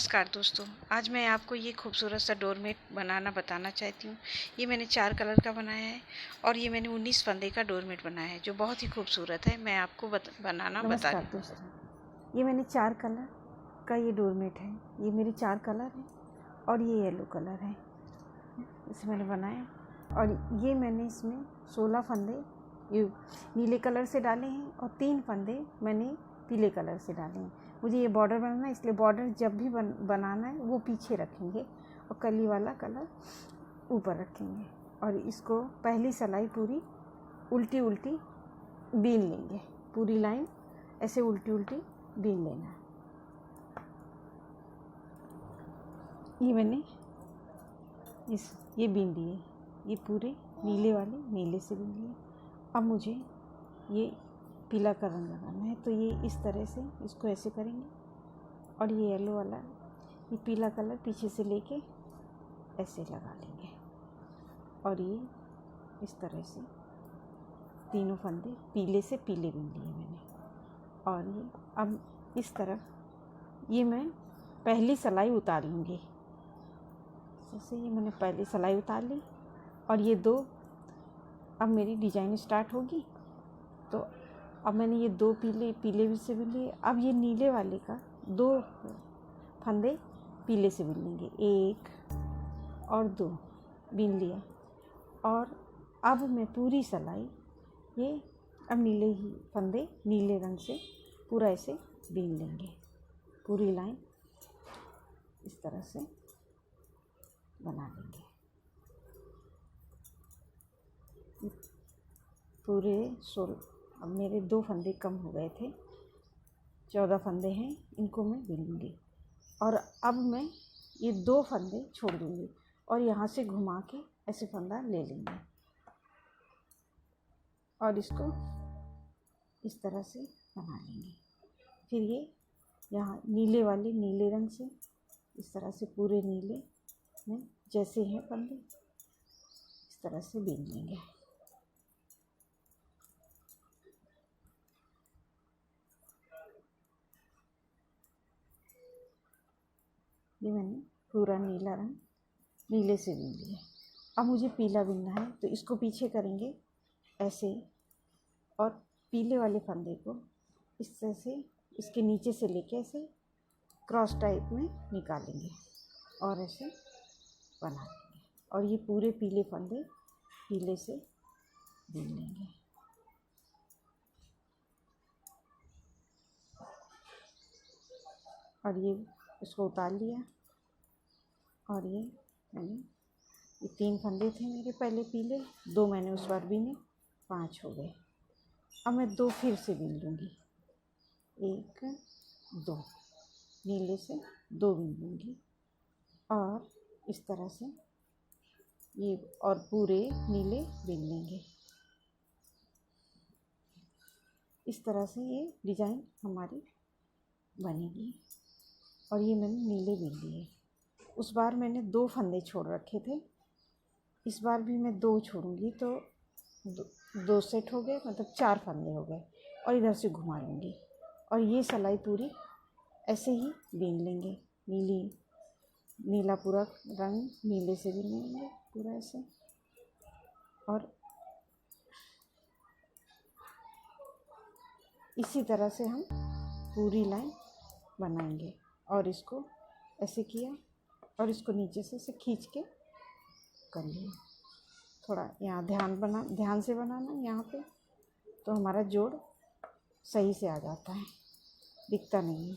नमस्कार दोस्तों, आज मैं आपको ये खूबसूरत सा डोरमेट बनाना बताना चाहती हूँ। ये मैंने 4 कलर का बनाया है और ये मैंने 19 फंदे का डोरमेट बनाया है जो बहुत ही खूबसूरत है। मैं आपको बनाना बता नमस्कार रही हूँ। दोस्तों, ये मैंने 4 कलर का ये डोरमेट है। ये मेरे 4 कलर हैं और ये येलो कलर है। इसे मैंने बनाया और ये मैंने इसमें 16 फंदे ये नीले कलर से डाले हैं और 3 फंदे मैंने पीले कलर से डाले हैं। मुझे ये बॉर्डर बनाना है, इसलिए बॉर्डर जब भी बनाना है वो पीछे रखेंगे और कली वाला कलर ऊपर रखेंगे। और इसको पहली सिलाई पूरी उल्टी उल्टी बीन लेंगे। पूरी लाइन ऐसे उल्टी उल्टी बीन लेना है। ये मैंने ये बीन लिए, ये पूरे नीले वाले नीले से बीन लिए। अब मुझे ये पीला का रंग लगाना है, तो ये इस तरह से इसको ऐसे करेंगे और ये येलो वाला ये पीला कलर पीछे से लेके ऐसे लगा लेंगे और ये इस तरह से तीनों फंदे पीले से पीले बीन लिए मैंने। और ये अब इस तरफ ये मैं पहली सिलाई उतार लूँगी। जैसे ये मैंने पहली सिलाई उतार ली और ये 2 अब मेरी डिजाइन स्टार्ट होगी। तो अब मैंने ये 2 पीले भी से बीन लिए। अब ये नीले वाले का 2 फंदे पीले से बीन लेंगे, 1 और 2 बीन लिया। और अब मैं पूरी सिलाई ये अब नीले ही फंदे नीले रंग से पूरा ऐसे बीन लेंगे। पूरी लाइन इस तरह से बना लेंगे। पूरे 16 अब मेरे 2 फंदे कम हो गए थे, 14 फंदे हैं, इनको मैं बीन लूँगी। और अब मैं ये 2 फंदे छोड़ दूँगी और यहाँ से घुमा के ऐसे फंदा ले लेंगे और इसको इस तरह से बना लेंगे। फिर ये यहाँ नीले वाले नीले रंग से इस तरह से पूरे नीले में जैसे हैं फंदे इस तरह से बीन लेंगे। ये मैंने पूरा नीला रंग नीले से बीन लिया। अब मुझे पीला बीनना है, तो इसको पीछे करेंगे ऐसे और पीले वाले फंदे को इस तरह से इसके नीचे से लेके ऐसे क्रॉस टाइप में निकालेंगे और ऐसे बना लेंगे। और ये पूरे पीले फंदे पीले से बीन लेंगे। और ये इसको उतार लिया और ये मैंने ये 3 फंदे थे मेरे पहले पीले, 2 मैंने उस बार बीने, 5 हो गए। अब मैं 2 फिर से बीन लूँगी, 1 2 नीले से 2 बीन लूँगी और इस तरह से ये और पूरे नीले बीन लेंगे। इस तरह से ये डिज़ाइन हमारी बनेगी। और ये मैंने नीले बीन लिए। उस बार मैंने 2 फंदे छोड़ रखे थे, इस बार भी मैं 2 छोड़ूंगी, तो 2 सेट हो गए, मतलब 4 फंदे हो गए। और इधर से घुमा लूँगी और ये सिलाई पूरी ऐसे ही बीन लेंगे। नीला पूरा रंग नीले से बीन लेंगे पूरा ऐसे। और इसी तरह से हम पूरी लाइन बनाएंगे। और इसको ऐसे किया और इसको नीचे से ऐसे खींच के कर लिया। थोड़ा यहाँ ध्यान से बनाना यहाँ पे, तो हमारा जोड़ सही से आ जाता है, दिखता नहीं है।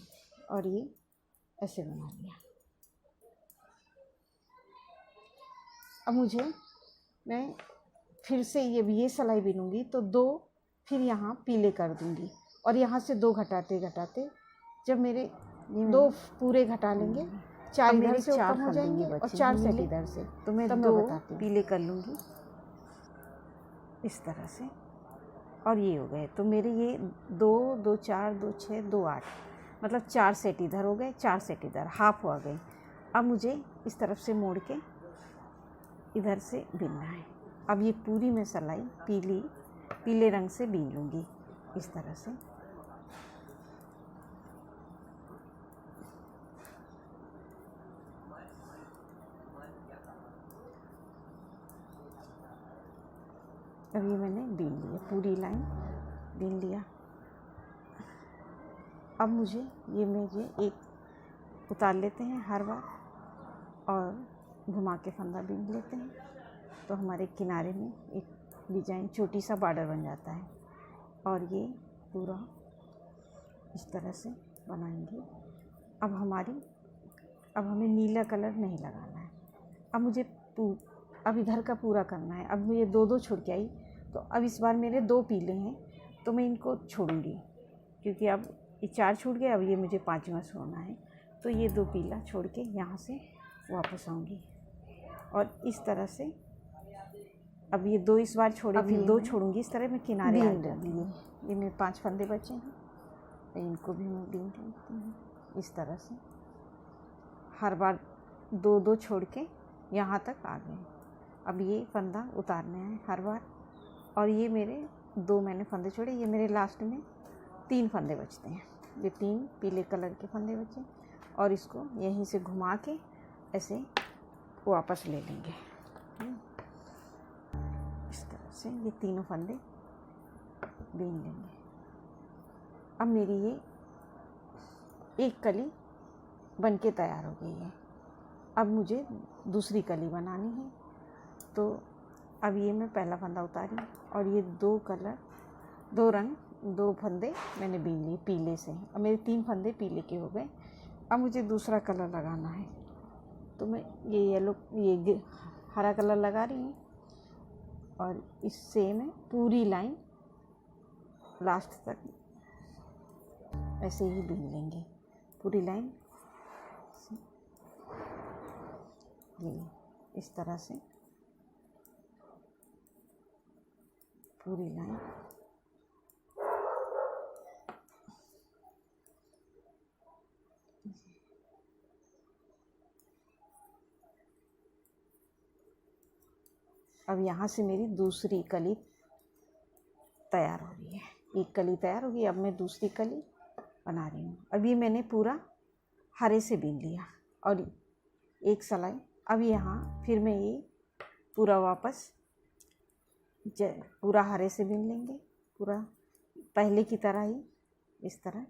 और ये ऐसे बना लिया। अब मैं फिर से ये सिलाई बीनूंगी, तो 2 फिर यहाँ पीले कर दूंगी और यहाँ से 2 घटाते घटाते जब मेरे 2 पूरे घटा लेंगे, 4 इधर से ऊपर हो जाएंगे और 4 सेट इधर से, तो मैं 2 पीले कर लूँगी इस तरह से। और ये हो गए, तो मेरे ये 2 2 4 2 6 2 8 मतलब 4 सेट इधर हो गए, 4 सेट इधर, हाफ हो गए। अब मुझे इस तरफ से मोड़ के इधर से बीनना है। अब ये पूरी मैं सिलाई पीले रंग से बीन लूँगी इस तरह से। अब ये मैंने बीन लिया, पूरी लाइन बीन लिया। अब मुझे एक उतार लेते हैं हर बार और घुमा के फंदा बीन लेते हैं, तो हमारे किनारे में एक डिजाइन छोटी सा बॉर्डर बन जाता है। और ये पूरा इस तरह से बनाएंगे। अब हमें नीला कलर नहीं लगाना है। अब इधर का पूरा करना है। अब ये दो छोड़ के आई, तो अब इस बार मेरे 2 पीले हैं, तो मैं इनको छोड़ूंगी, क्योंकि अब ये 4 छूट गए, अब ये मुझे 5वां छोड़ना है। तो ये 2 पीला छोड़ के यहाँ से वापस आऊँगी और इस तरह से अब ये 2 इस बार छोड़े, फिर 2 छोड़ूंगी। इस तरह मैं किनारे आ जाती हूँ। ये मेरे 5 फंदे बचे हैं, इनको भी मैं बीन लेती हूँ इस तरह से। हर बार 2 छोड़ के यहाँ तक आ गए। अब ये फंदा उतारने हैं हर बार, और ये मेरे 2 मैंने फंदे छोड़े, ये मेरे लास्ट में 3 फंदे बचते हैं। ये 3 पीले कलर के फंदे बचे, और इसको यहीं से घुमा के ऐसे वापस ले लेंगे। इस तरह से ये तीनों फंदे बीन लेंगे। अब मेरी ये एक कली बन के तैयार हो गई है। अब मुझे दूसरी कली बनानी है, तो अब ये मैं पहला फंदा उतारी और ये 2 रंग 2 फंदे मैंने बीन लिए पीले से। अब मेरे 3 फंदे पीले के हो गए। अब मुझे दूसरा कलर लगाना है, तो मैं ये हरा कलर लगा रही हूँ, और इससे मैं पूरी लाइन लास्ट तक ऐसे ही बीन लेंगे। पूरी लाइन ये इस तरह से पूरी लाइन अब यहाँ से मेरी दूसरी कली तैयार हो रही है। एक कली तैयार होगी, अब मैं दूसरी कली बना रही हूँ। अब ये मैंने पूरा हरे से बीन लिया और एक सिलाई। अब यहाँ फिर मैं ये पूरा वापस पूरा हरे से बीन लेंगे, पूरा पहले की तरह ही इस तरह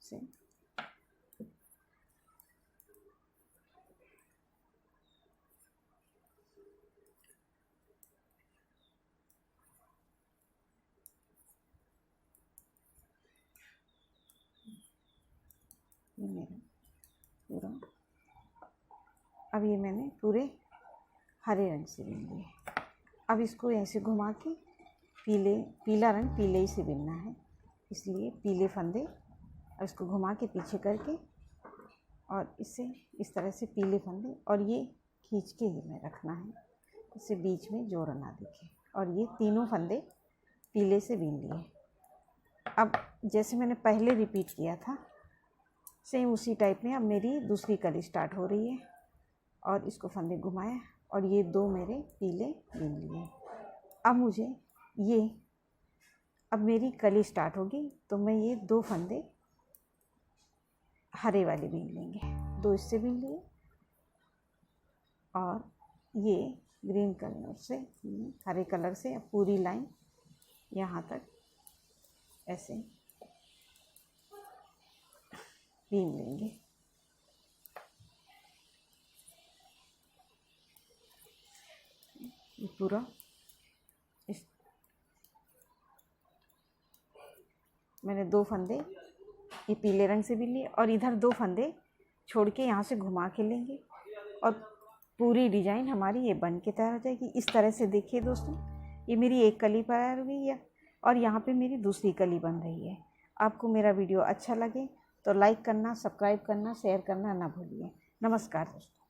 से। ये मेरा पूरा, अब ये मैंने पूरे हरे रंग से बीन लिए। अब इसको ऐसे घुमा के पीला रंग पीले ही से बीनना है, इसलिए पीले फंदे और इसको घुमा के पीछे करके और इससे इस तरह से पीले फंदे, और ये खींच के ही में रखना है, इससे बीच में जोड़ ना दिखे। और ये तीनों फंदे पीले से बीन लिए। अब जैसे मैंने पहले रिपीट किया था, सेम उसी टाइप में अब मेरी दूसरी कली स्टार्ट हो रही है, और इसको फंदे घुमाया और ये 2 मेरे पीले बीन लिए। अब मेरी कली स्टार्ट होगी, तो मैं ये 2 फंदे हरे वाले बीन लेंगे। 2 इससे बीन लिए और ये ग्रीन कलर से हरे कलर से पूरी लाइन यहाँ तक ऐसे बीन लेंगे। पूरा मैंने 2 फंदे ये पीले रंग से बीन लिए और इधर 2 फंदे छोड़ के यहाँ से घुमा के लेंगे, और पूरी डिजाइन हमारी ये बन के तैयार हो जाएगी। इस तरह से देखिए दोस्तों, ये मेरी एक कली तैयार हो गई है और यहाँ पे मेरी दूसरी कली बन रही है। आपको मेरा वीडियो अच्छा लगे तो लाइक करना, सब्सक्राइब करना, शेयर करना ना भूलिए। नमस्कार दोस्तों।